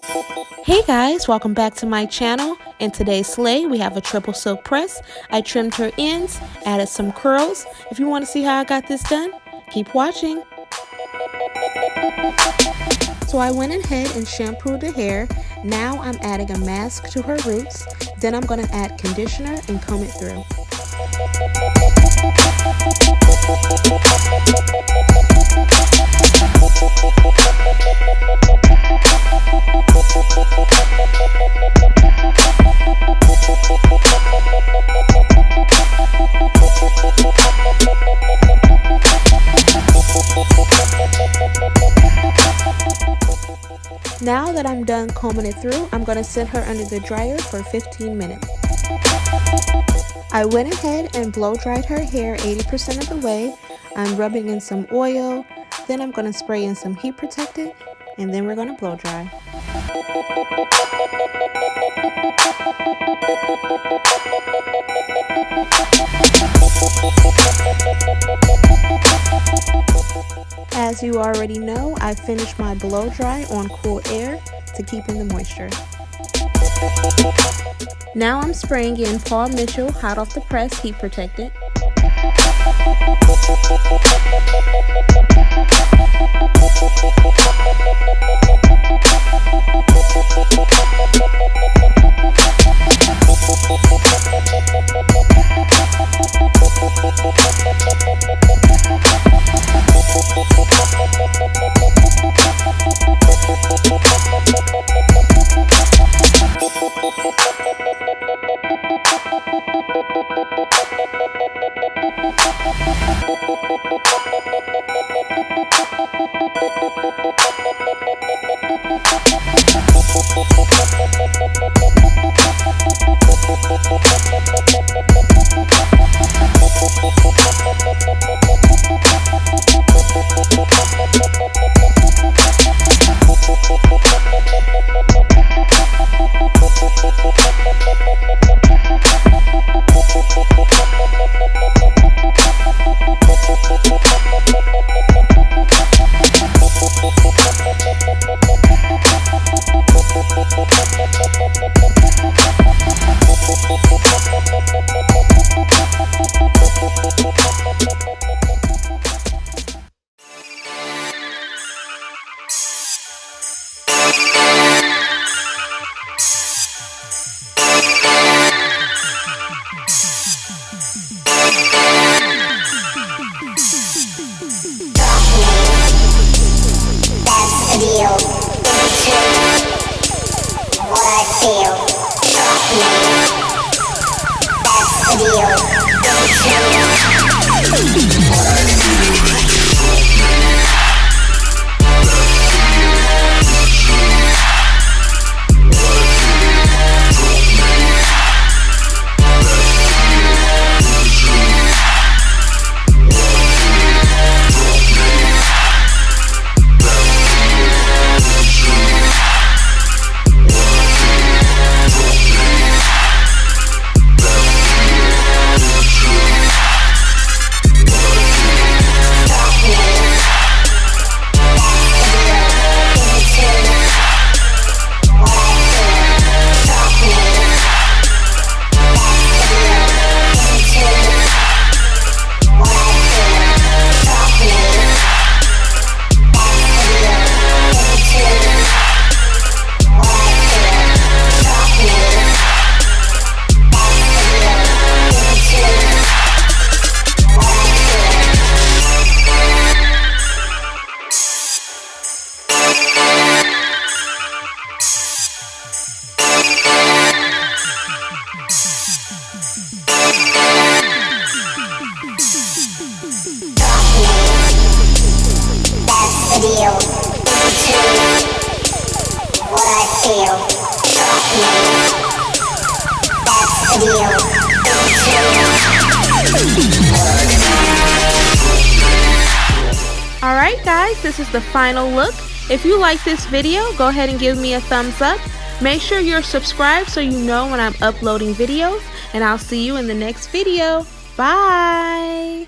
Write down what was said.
Hey guys, welcome back to my channel. In today's sleigh, we have a triple silk press. I trimmed her ends, added some curls. If you want to see how I got this done, keep watching. So I went ahead and shampooed the hair. Now I'm adding a mask to her roots. Then I'm going to add conditioner and comb it through. Now that I'm done combing it through, I'm going to set her under the dryer for 15 minutes. I went ahead and blow dried her hair 80% of the way. I'm rubbing in some oil, then I'm going to spray in some heat protectant, and then we're going to blow dry. As you already know, I finished my blow dry on cool air to keep in the moisture. Now I'm spraying in Paul Mitchell Hot Off the Press Heat Protectant. Alright guys, this is the final look. If you like this video, go ahead and give me a thumbs up. Make sure you're subscribed so you know when I'm uploading videos, and I'll see you in the next video. Bye!